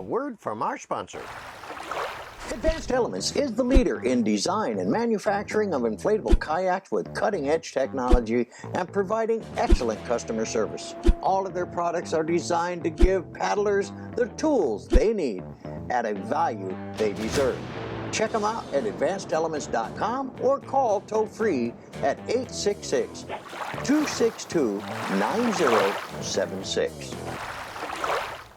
a word from our sponsor. Advanced Elements is the leader in design and manufacturing of inflatable kayaks with cutting-edge technology and providing excellent customer service. All of their products are designed to give paddlers the tools they need at a value they deserve. Check them out at advancedelements.com or call toll-free at 866-262-9076.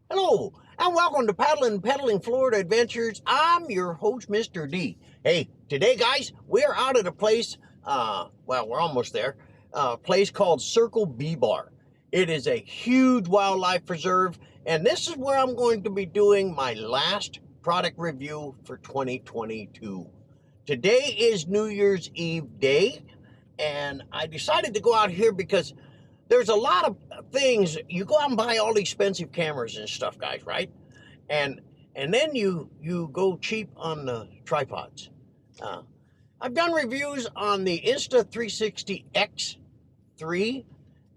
Hello, and welcome to Pedaling Florida Adventures. I'm your host, Mr. D. Hey, today, guys, we're out at a place, well, we're almost there, a place called Circle B Bar. It is a huge wildlife preserve, and this is where I'm going to be doing my last product review for 2022. Today is New Year's Eve day, and I decided to go out here because there's a lot of things. You go out and buy all these expensive cameras and stuff, guys, right? And then you go cheap on the tripods. I've done reviews on the Insta360 X3,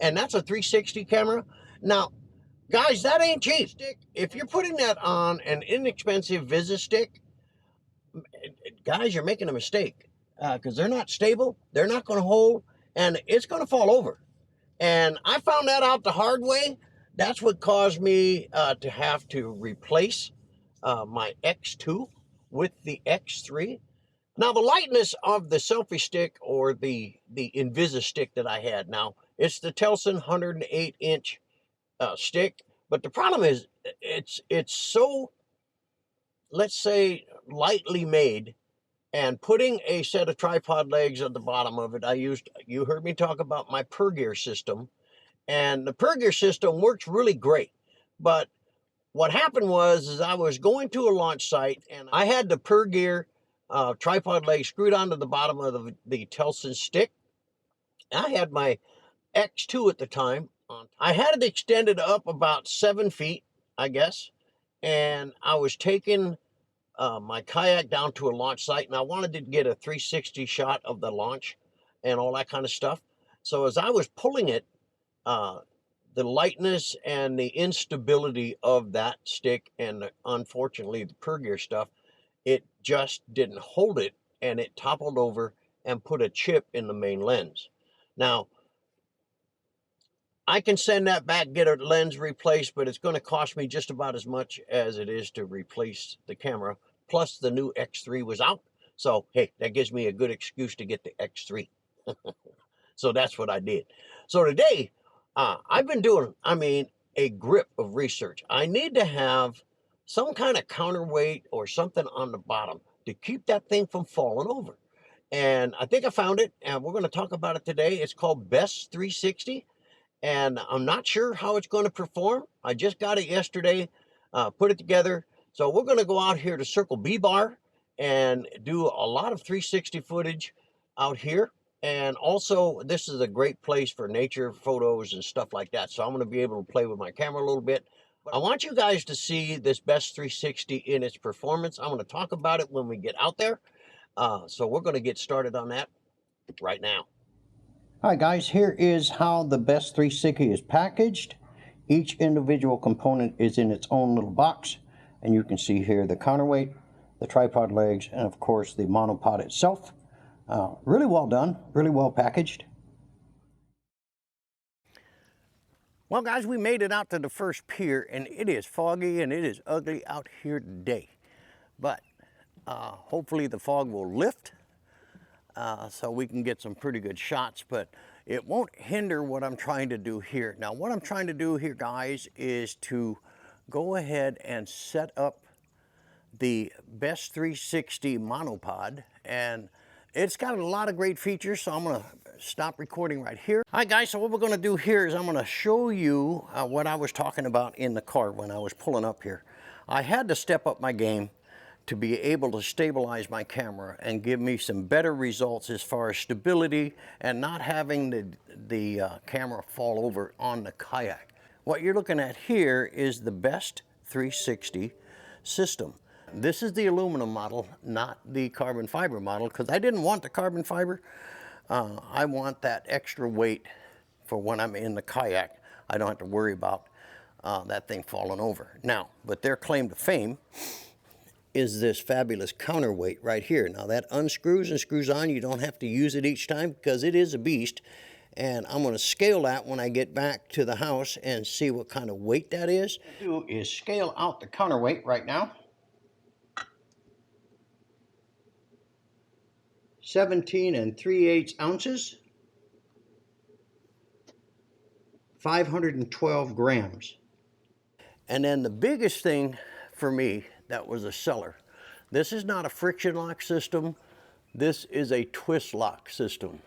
and that's a 360 camera. Now, guys, that ain't cheap. If you're putting that on an inexpensive Visa stick, guys, you're making a mistake because they're not stable, they're not going to hold, and it's going to fall over. And I found that out the hard way. That's what caused me to have to replace my X2 with the X3. Now, the lightness of the selfie stick or the Invisa stick that I had, now, it's the Telson 108-inch stick, but the problem is it's so, let's say, lightly made, and putting a set of tripod legs at the bottom of it, you heard me talk about my per-gear system, and the per-gear system works really great. But what happened was I was going to a launch site, and I had the per-gear tripod leg screwed onto the bottom of the Telson stick. I had my X2 at the time. I had it extended up about 7 feet, I guess, and I was taking my kayak down to a launch site, and I wanted to get a 360 shot of the launch and all that kind of stuff. So as I was pulling it, the lightness and the instability of that stick, and unfortunately the per gear stuff, it just didn't hold it, and it toppled over and put a chip in the main lens. Now, I can send that back, get a lens replaced, but it's going to cost me just about as much as it is to replace the camera. Plus, the new X3 was out. So, hey, that gives me a good excuse to get the X3. So that's what I did. So today, I've been doing, a grip of research. I need to have some kind of counterweight or something on the bottom to keep that thing from falling over. And I think I found it, and we're going to talk about it today. It's called Best360. And I'm not sure how it's going to perform. I just got it yesterday, put it together. So we're going to go out here to Circle B Bar and do a lot of 360 footage out here. And also, this is a great place for nature photos and stuff like that. So I'm going to be able to play with my camera a little bit. But I want you guys to see this Best360 in its performance. I'm going to talk about it when we get out there. So we're going to get started on that right now. Hi guys, here is how the Best360 is packaged. Each individual component is in its own little box, and you can see here the counterweight, the tripod legs, and of course the monopod itself. Really well done, really well packaged. Well guys, we made it out to the first pier, and it is foggy and it is ugly out here today. But hopefully the fog will lift. So we can get some pretty good shots, but it won't hinder what I'm trying to do here. Now, what I'm trying to do here, guys, is to go ahead and set up the Best360 Monopod, and it's got a lot of great features, so I'm going to stop recording right here. All right, guys, so what we're going to do here is I'm going to show you what I was talking about in the car when I was pulling up here. I had to step up my game to be able to stabilize my camera and give me some better results as far as stability and not having the camera fall over on the kayak. What you're looking at here is the Best360 system. This is the aluminum model, not the carbon fiber model, because I didn't want the carbon fiber. I want that extra weight for when I'm in the kayak. I don't have to worry about that thing falling over. Now, but their claim to fame is this fabulous counterweight right here. Now that unscrews and screws on. You don't have to use it each time because it is a beast. And I'm going to scale that when I get back to the house and see what kind of weight that is. What I'll do is scale out the counterweight right now. 17 3/8 ounces. 512 grams. And then the biggest thing for me that was a seller. This is not a friction lock system. This is a twist lock system.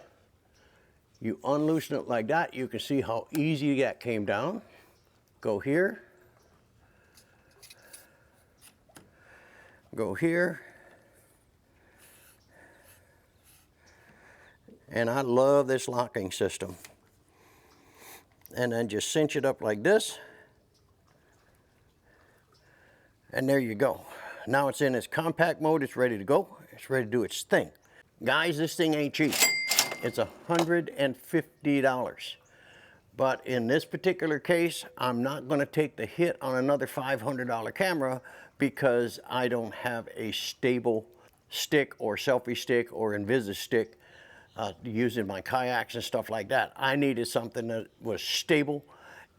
You unloosen it like that. You can see how easy that came down. Go here. Go here. And I love this locking system. And then just cinch it up like this. And there you go. Now it's in its compact mode. It's ready to go. It's ready to do its thing. Guys, this thing ain't cheap. It's $150. But in this particular case, I'm not going to take the hit on another $500 camera because I don't have a stable stick or selfie stick or Invisa stick using my kayaks and stuff like that. I needed something that was stable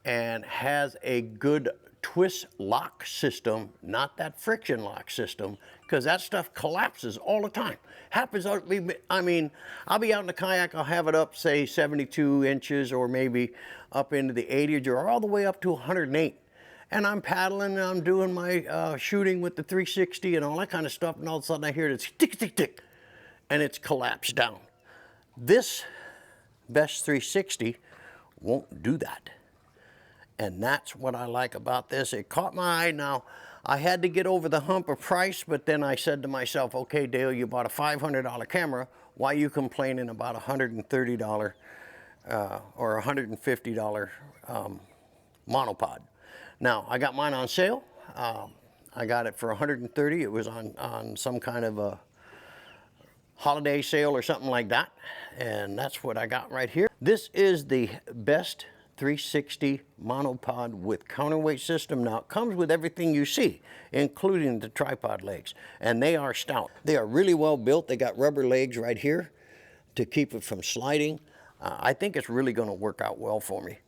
and has a good twist lock system, not that friction lock system, because that stuff collapses all the time. Happens, I mean, I'll be out in the kayak, I'll have it up, say 72 inches or maybe up into the 80s or all the way up to 108. And I'm paddling and I'm doing my shooting with the 360 and all that kind of stuff, and all of a sudden I hear this tick, tick, tick, and it's collapsed down. This Best 360 won't do that. And that's what I like about this. It caught my eye. Now, I had to get over the hump of price, but then I said to myself, okay, Dale, you bought a $500 camera. Why are you complaining about a $130 or $150 monopod? Now, I got mine on sale. I got it for $130. It was on some kind of a holiday sale or something like that. And that's what I got right here. This is the Best 360 monopod with counterweight system. Now it comes with everything you see, including the tripod legs, and they are stout. They are really well built. They got rubber legs right here to keep it from sliding. I think it's really going to work out well for me.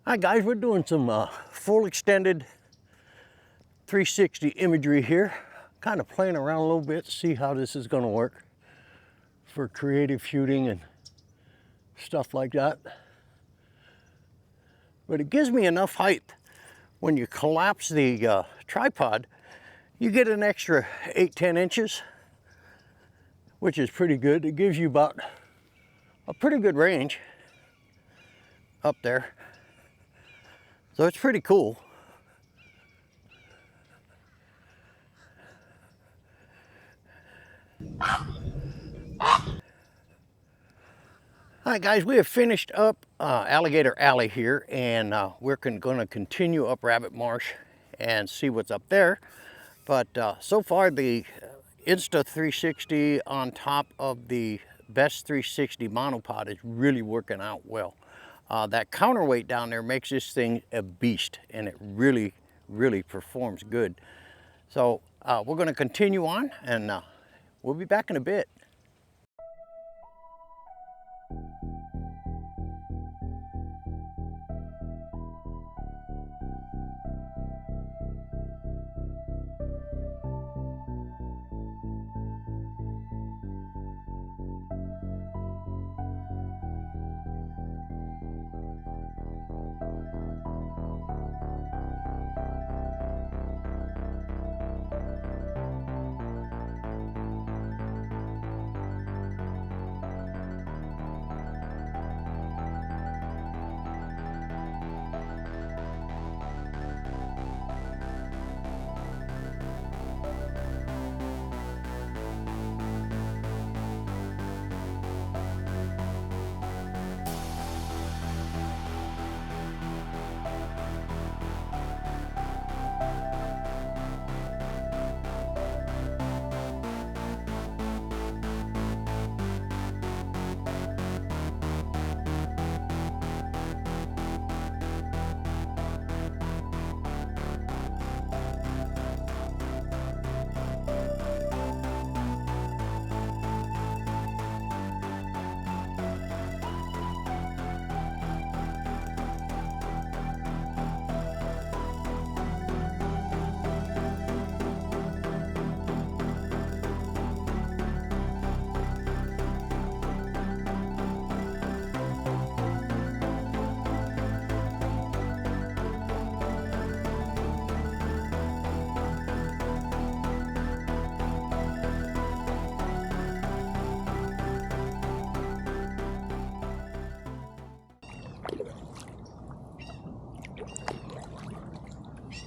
Hi guys, we're doing some full extended 360 imagery here. Kind of playing around a little bit to see how this is going to work for creative shooting and stuff like that. But it gives me enough height. When you collapse the tripod, you get an extra 8-10 inches, which is pretty good. It gives you about a pretty good range. up there. So it's pretty cool. All right, guys, we have finished up Alligator Alley here, and we're going to continue up Rabbit Marsh and see what's up there. But so far, the Insta360 on top of the Best360 Monopod is really working out well. That counterweight down there makes this thing a beast, and it really, really performs good. So we're going to continue on, and we'll be back in a bit.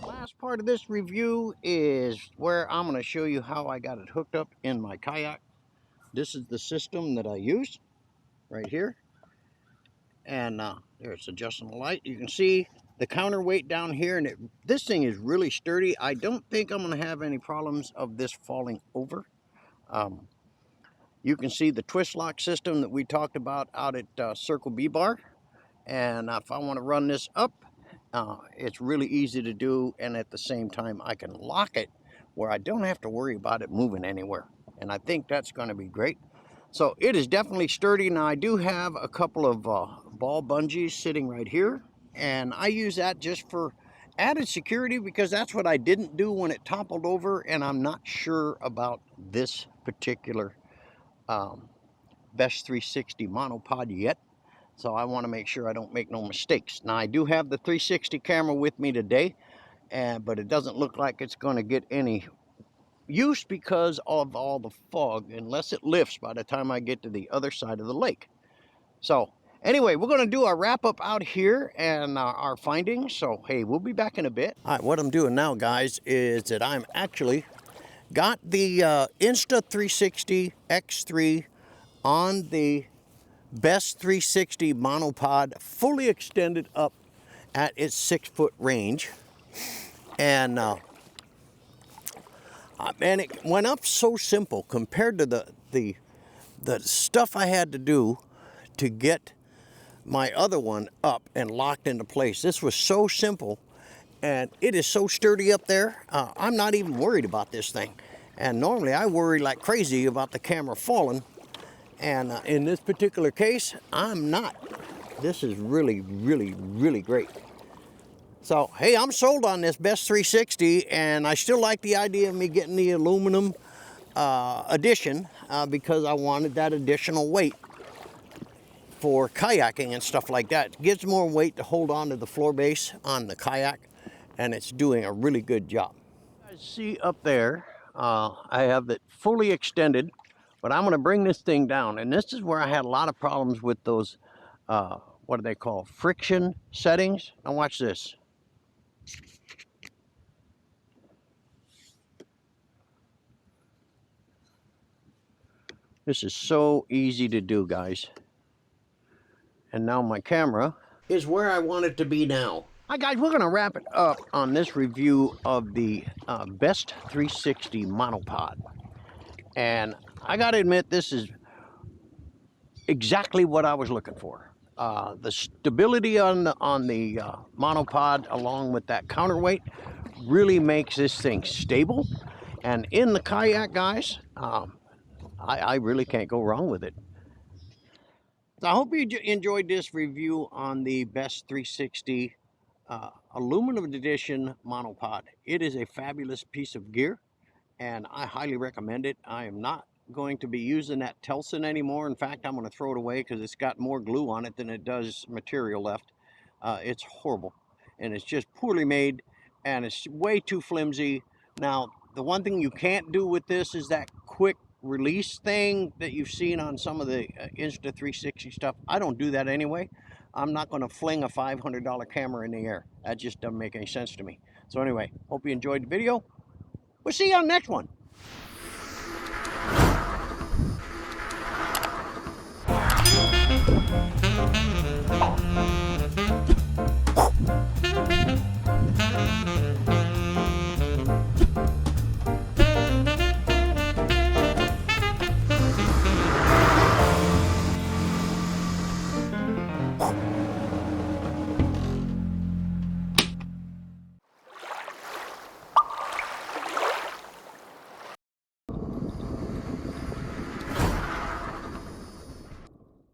Last part of this review is where I'm going to show you how I got it hooked up in my kayak. This is the system that I use right here. And there's adjusting the light. You can see the counterweight down here, and this thing is really sturdy. I don't think I'm going to have any problems of this falling over. You can see the twist lock system that we talked about out at Circle B Bar. And if I want to run this up, it's really easy to do, and at the same time I can lock it where I don't have to worry about it moving anywhere, and I think that's going to be great. So it is definitely sturdy. Now I do have a couple of ball bungees sitting right here, and I use that just for added security because that's what I didn't do when it toppled over, and I'm not sure about this particular Best360 monopod yet. So I want to make sure I don't make no mistakes. Now I do have the 360 camera with me today, but it doesn't look like it's going to get any use because of all the fog, unless it lifts by the time I get to the other side of the lake. So anyway, we're going to do our wrap up out here and our findings. So hey, we'll be back in a bit. All right, what I'm doing now, guys, is that I'm actually got the Insta360 X3 on the Best360 monopod fully extended up at its 6-foot range, and man, it went up so simple compared to the stuff I had to do to get my other one up and locked into place. This was so simple, and it is so sturdy up there. I'm not even worried about this thing, and normally I worry like crazy about the camera falling. And in this particular case, I'm not. This is really, really, really great. So, hey, I'm sold on this Best360, and I still like the idea of me getting the aluminum edition because I wanted that additional weight for kayaking and stuff like that. It gives more weight to hold on to the floor base on the kayak, and it's doing a really good job. You guys see up there, I have it fully extended. But I'm going to bring this thing down, and this is where I had a lot of problems with those what do they call, friction settings. Now watch this. This is so easy to do, guys. And now my camera is where I want it to be now. Hi guys, we're gonna wrap it up on this review of the Best360 Monopod. And I gotta admit, this is exactly what I was looking for. The stability on the monopod, along with that counterweight, really makes this thing stable. And in the kayak, guys, I really can't go wrong with it. So I hope you enjoyed this review on the Best360 Aluminum Edition Monopod. It is a fabulous piece of gear, and I highly recommend it. I am not going to be using that Telson anymore. In fact, I'm going to throw it away because it's got more glue on it than it does material left. It's horrible, and it's just poorly made, and it's way too flimsy. Now, the one thing you can't do with this is that quick release thing that you've seen on some of the Insta360 stuff. I don't do that anyway. I'm not going to fling a $500 camera in the air. That just doesn't make any sense to me. So anyway, hope you enjoyed the video. We'll see you on the next one.